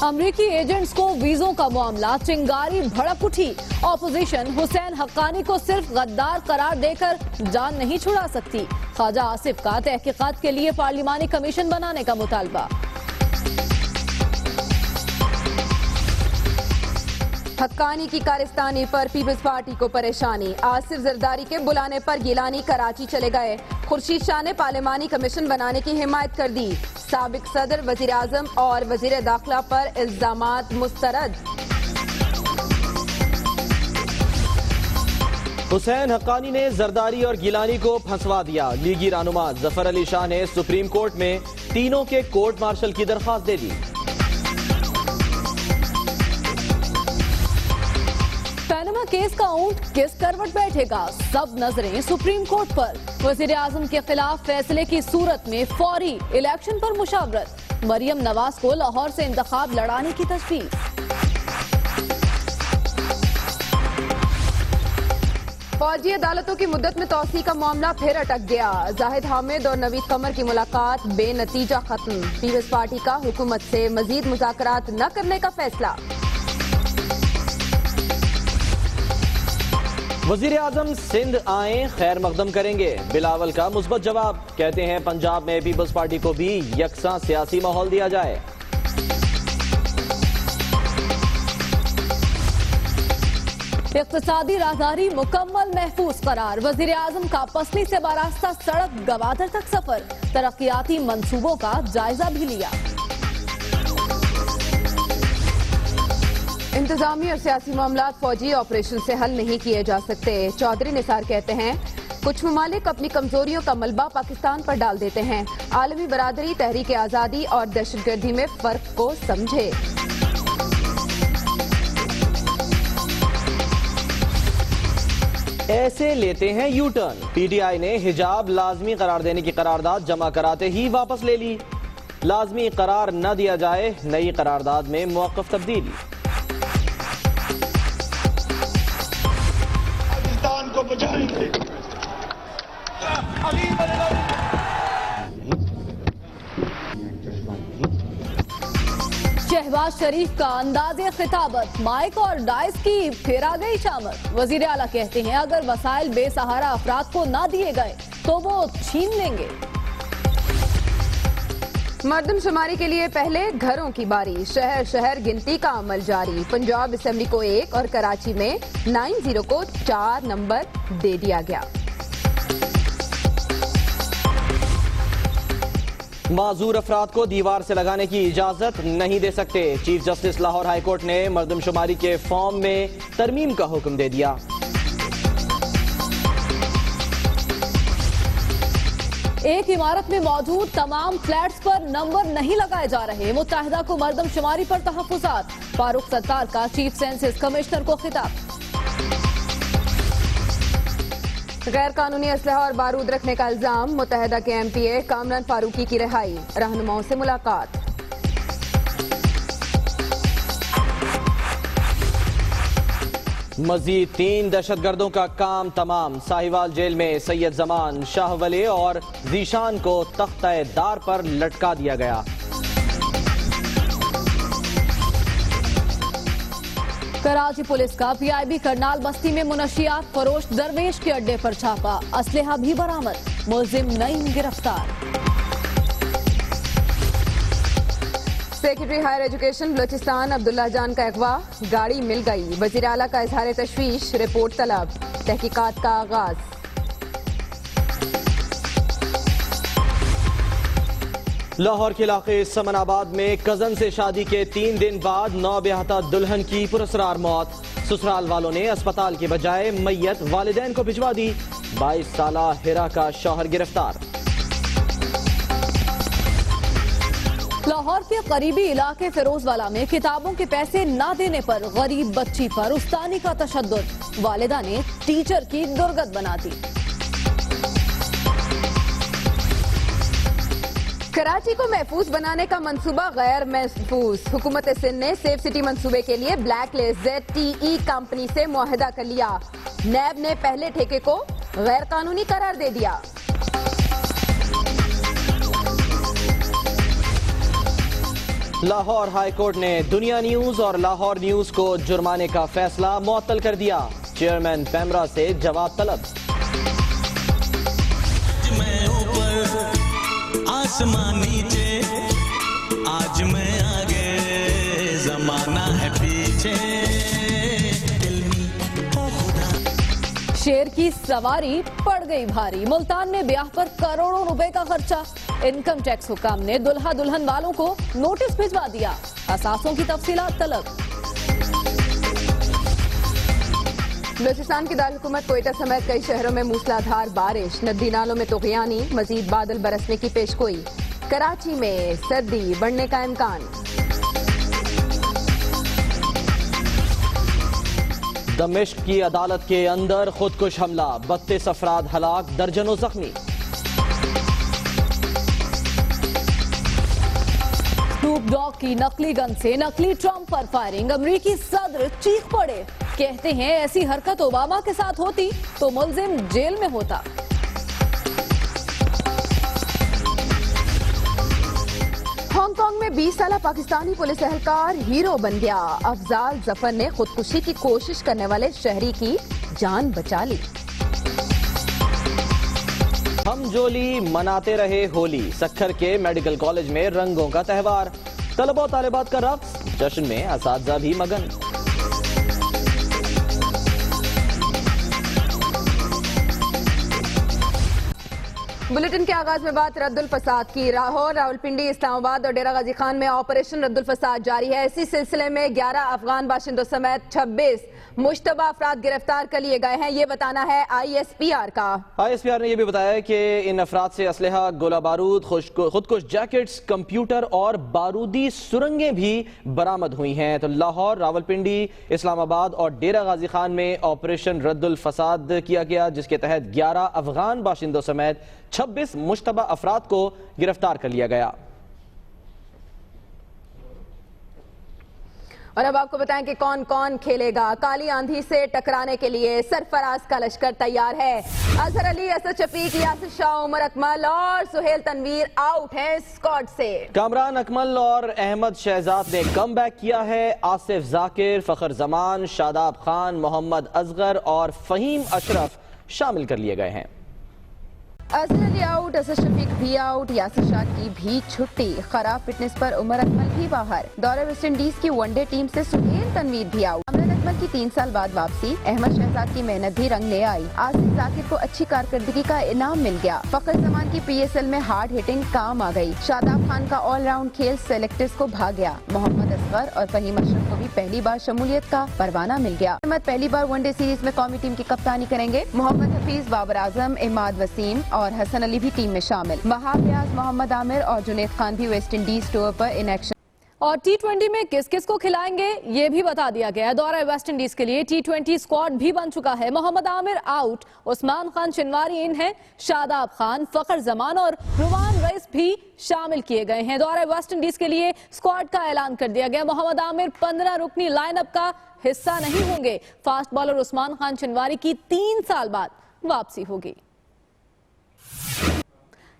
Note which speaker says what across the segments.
Speaker 1: امریکی ایجنٹس کو ویزوں کا معاملہ چنگاری بھڑک اٹھی. اپوزیشن حسین حقانی کو صرف غدار قرار دے کر جان نہیں چھڑا سکتی. خواجہ آصف کا تحقیقات کے لیے پارلیمانی کمیشن بنانے کا مطالبہ.
Speaker 2: حقانی کی کارستانی پر پیپلز پارٹی کو پریشانی. آصف زرداری کے بلانے پر گیلانی کراچی چلے گئے. خورشید شاہ نے پارلیمانی کمیشن بنانے کی حمایت کر دی. سابق صدر، وزیر اعظم اور وزیر داخلہ پر الزامات مسترد.
Speaker 3: حسین حقانی نے زرداری اور گیلانی کو پھنسوا دیا. لیگی رہنما ظفر علی شاہ نے سپریم کورٹ میں تینوں کے کورٹ مارشل کی درخواست دے دی.
Speaker 1: پینما کیس کا اونٹ کس کروٹ بیٹھے گا؟ سب نظریں سپریم کورٹ پر. وزیر اعظم کے خلاف فیصلے کی صورت میں فوری الیکشن پر مشاورت. مریم نواز کو لاہور سے انتخاب لڑانے کی تجویز.
Speaker 2: فوجی عدالتوں کی مدت میں توسیع کا معاملہ پھر اٹک گیا. زاہد حامد اور نوید قمر کی ملاقات بے نتیجہ ختم. پیپلز پارٹی کا حکومت سے مزید مذاکرات نہ کرنے کا فیصلہ.
Speaker 3: وزیر اعظم سندھ آئیں خیر مقدم کریں گے. بلاول کا مثبت جواب. کہتے ہیں پنجاب میں پیپلز پارٹی کو بھی یکساں سیاسی ماحول دیا جائے.
Speaker 1: اقتصادی راہداری مکمل محفوظ قرار. وزیر اعظم کا پسلی سے باراستہ سڑک گوادر تک سفر. ترقیاتی منصوبوں کا جائزہ بھی لیا.
Speaker 2: انتظامی اور سیاسی معاملات فوجی آپریشن سے حل نہیں کیے جا سکتے. چودھری نثار کہتے ہیں کچھ ممالک اپنی کمزوریوں کا ملبہ پاکستان پر ڈال دیتے ہیں. عالمی برادری تحریک آزادی اور دہشت گردی میں فرق کو سمجھے.
Speaker 3: ایسے لیتے ہیں you turn. P T I نے حجاب لازمی قرار دینے کی قرارداد جمع کراتے ہی واپس لے لی. لازمی قرار نہ دیا جائے، نئی قرارداد میں موقف تبدیلی.
Speaker 4: پاکستان کو بچائیں گے.
Speaker 1: شہباز شریف کا انداز خطابت. مائک اور ڈائس کی پھر آ گئی شامت. وزیر اعلیٰ کہتے ہیں اگر وسائل بے سہارا افراد کو نہ دیے گئے تو وہ چھین لیں گے.
Speaker 2: مردم شماری کے لیے پہلے گھروں کی باری. شہر شہر گنتی کا عمل جاری. پنجاب اسمبلی کو 1 اور کراچی میں 90 کو 4 نمبر دے دیا گیا.
Speaker 3: معذور افراد کو دیوار سے لگانے کی اجازت نہیں دے سکتے. Chief justice Lahore high court نے مردم شماری کے فارم میں ترمیم کا حکم دے دیا.
Speaker 1: ایک عمارت میں موجود تمام فلیٹس پر نمبر نہیں لگائے جا رہے. متحدہ کو مردم شماری پر تحفظات. فاروق ستار کا چیف سینسس کمشنر کو خطاب.
Speaker 2: غیر قانونی اسلحہ اور بارود رکھنے کا الزام. متحدہ کے ایم پی اے کامران فاروقی کی رہائی. رہنماؤں سے ملاقات.
Speaker 3: مزید 3 دہشت گردوں کا کام تمام. ساہیوال جیل میں سید زمان، شاہ ولی اور ذیشان کو تختہ دار پر لٹکا دیا گیا.
Speaker 1: کراچی پولیس کا پی آئی بی کرنال بستی میں منشیات فروش درویش کے اڈے پر چھاپا. اسلحہ بھی برآمد. ملزم نعیم گرفتار.
Speaker 2: سیکرٹری ہائر ایجوکیشن بلوچستان عبداللہ جان کا اغوا. گاڑی مل گئی. وزیر اعلیٰ کا اظہار تشویش. رپورٹ طلب. تحقیقات کا آغاز.
Speaker 3: لاہور کے علاقے سمن آباد میں کزن سے شادی کے 3 دن بعد نوبیاہتا دلہن کی پراسرار موت. سسرال والوں نے اسپتال کے بجائے میت والدین کو بھجوا دی. 22 سالہ ہیرا کا شوہر گرفتار.
Speaker 1: لاہور کے قریبی علاقے فیروز والا میں کتابوں کے پیسے نہ دینے پر غریب بچی پر استانی کا تشدد. والدہ نے ٹیچر کی درگت بنا دی.
Speaker 2: کراچی کو محفوظ بنانے کا منصوبہ غیر محفوظ. حکومت سندھ نے سیف سٹی منصوبے کے لیے بلیک لسٹ ZTE کمپنی سے معاہدہ کر لیا. نیب نے پہلے ٹھیکے کو غیر قانونی قرار دے دیا.
Speaker 3: لاہور ہائی کورٹ نے دنیا نیوز اور لاہور نیوز کو جرمانے کا فیصلہ معطل کر دیا. چیئرمین پیمرا سے جواب طلب.
Speaker 5: میں اوپر آسمان نیچے، آج میں آگے زمانہ ہے پیچھے.
Speaker 1: شیر کی سواری پڑ گئی بھاری. ملتان میں بیاہ پر کروڑوں روپے کا خرچہ. انکم ٹیکس حکام نے دلہا دلہن والوں کو نوٹس بھجوا دیا. اثاثوں کی تفصیلات طلب.
Speaker 2: بلوچستان کی دارالحکومت کوئٹہ سمیت کئی شہروں میں موسلادھار بارش. ندی نالوں میں طغیانی، مزید بادل برسنے کی پیشگوئی. کراچی میں سردی بڑھنے کا امکان.
Speaker 3: دمشق کی عدالت کے اندر خودکش حملہ، 32 افراد ہلاک، درجنوں زخمی.
Speaker 1: سنوپ ڈاگ کی نقلی گن سے نقلی ٹرمپ پر فائرنگ. امریکی صدر چیخ پڑے. کہتے ہیں ایسی حرکت اوباما کے ساتھ ہوتی تو ملزم جیل میں ہوتا.
Speaker 2: ہانگ کانگ میں 20 سالہ پاکستانی پولیس اہلکار ہیرو بن گیا. افضال ظفر نے خودکشی کی کوشش کرنے والے شہری کی جان بچا لی.
Speaker 3: ہم جولی مناتے رہے ہولی. سکھر کے میڈیکل کالج میں رنگوں کا تہوار. طلبہ و طالبات کا رقص. جشن میں اساتذہ بھی مگن.
Speaker 2: بلیٹن کے آغاز میں بات رد الفساد کی. لاہور، راولپنڈی، اسلام آباد اور ڈیرہ غازی خان میں آپریشن رد الفساد جاری ہے. اسی سلسلے میں 11 افغان باشندوں سمیت 26 مشتبہ افراد گرفتار کر لیے گئے ہیں. یہ بتانا ہے ISPR کا.
Speaker 3: ISPR نے یہ بھی بتایا کہ ان افراد سے اسلحہ، گولہ بارود، خودکش جیکٹس، کمپیوٹر اور بارودی سرنگیں بھی برآمد ہوئی ہیں. تو لاہور، راولپنڈی، اسلام آباد اور ڈیرہ غازی خان میں آپریشن رد الفساد کیا گیا، جس کے تحت 11 افغان باشندوں سمیت 26 مشتبہ افراد کو گرفتار کر لیا گیا.
Speaker 2: اور اب آپ کو بتائیں کہ کون کون کھیلے گا. کالی آندھی سے ٹکرانے کے لیے سرفراز کا لشکر تیار ہے. اظہر علی، اسد شفیق، یاسر شاہ، عمر اکمل اور سہیل تنویر آؤٹ ہیں اسکواڈ سے.
Speaker 3: کامران اکمل اور احمد شہزاد نے کم بیک کیا ہے. آصف ذاکر، فخر زمان، شاداب خان، محمد اصغر اور فہیم اشرف شامل کر لیے گئے ہیں.
Speaker 2: اظہر علی آؤٹ، اسد شفیق بھی آؤٹ، یاسر شاہ کی بھی چھٹی. خراب فٹنس پر عمر اکمل بھی باہر. دورہ ویسٹ انڈیز کی ون ڈے ٹیم سے سہیل تنویر بھی آؤٹ. کامران اکمل کی 3 سال بعد واپسی. احمد شہزاد کی محنت بھی رنگ لے آئی. آصف ذاکر کو اچھی کارکردگی کا انعام مل گیا. فخر زمان کی PSL میں ہارڈ ہٹنگ کام آ گئی. شاداب خان کا آل راؤنڈ کھیل سلیکٹرز کو بھا گیا. محمد اصغر اور فہیم اشرف کو بھی پہلی بار شمولیت کا پروانہ مل گیا. احمد پہلی بار ون ڈے سیریز میں قومی ٹیم کی کپتانی کریں گے. محمد حفیظ، بابر اعظم، عماد وسیم اور حسن علی بھی ٹیم میں شامل. وہاب ریاض، محمد عامر اور جنید خان بھی West Indies tour per in action.
Speaker 1: اور T20 میں کس کس کو کھلائیں گے یہ بھی بتا دیا گیا ہے. دورہ ویسٹ انڈیز کے لیے T20 اسکواڈ بھی بن چکا ہے. محمد عامر آؤٹ، عثمان خان چنواری ان ہیں، شاداب خان، فخر زمان اور رومان رئیس بھی شامل کیے گئے ہیں. دورہ ویسٹ انڈیز کے لیے اسکواڈ کا اعلان کر دیا گیا. محمد عامر 15 رکنی لائن اپ کا حصہ نہیں ہوں گے. فاسٹ بالر عثمان خان چنواری کی 3 سال بعد واپسی ہوگی.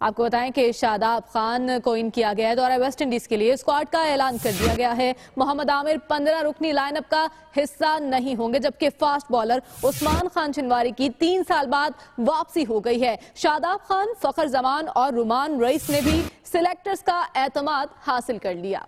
Speaker 1: آپ کو بتائیں کہ شاداب خان کو ان کیا گیا ہے. دورہ ویسٹ انڈیز کے لیے اسکواڈ کا اعلان کر دیا گیا ہے. محمد عامر 15 رکنی لائن اپ کا حصہ نہیں ہوں گے، جبکہ فاسٹ بالر عثمان خان چنواری کی 3 سال بعد واپسی ہو گئی ہے. شاداب خان، فخر زمان اور رومان رئیس نے بھی سلیکٹرز کا اعتماد حاصل کر لیا.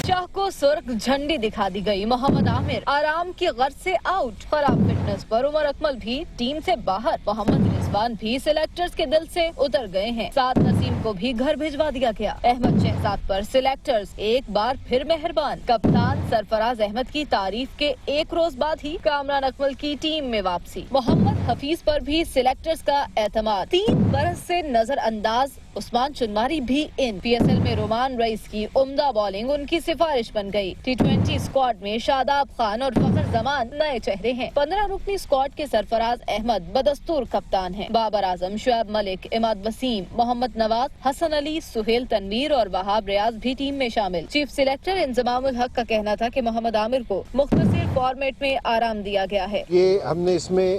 Speaker 1: شاہ کو سرخ جھنڈی دکھا دی گئی. محمد عامر آرام کی غرض سے آؤٹ. خراب فٹنس پر عمر اکمل بھی ٹیم سے باہر. محمد رضوان بھی سلیکٹرز کے دل سے اتر گئے ہیں. سعد نسیم کو بھی گھر بھجوا دیا گیا. احمد شہزاد پر سلیکٹرز ایک بار پھر مہربان. کپتان سرفراز احمد کی تعریف کے 1 روز بعد ہی کامران اکمل کی ٹیم میں واپسی. محمد حفیظ پر بھی سلیکٹرز کا اعتماد. 3 برس سے نظر انداز عثمان چنواری بھی ان. PSL میں رومان رئیس کی عمدہ بالنگ ان کی سفارش بن گئی. T20 اسکواڈ میں شاداب خان اور فخر زمان نئے چہرے ہیں. 15 رکنی اسکواڈ کے سرفراز احمد بدستور کپتان ہیں. بابر اعظم، شعیب ملک، عماد وسیم، محمد نواز، حسن علی، سہیل تنویر اور وہاب ریاض بھی ٹیم میں شامل. چیف سلیکٹر انضمام الحق کا کہنا تھا کہ محمد عامر کو مختصر فارمیٹ میں آرام دیا گیا ہے.
Speaker 6: یہ ہم نے اس میں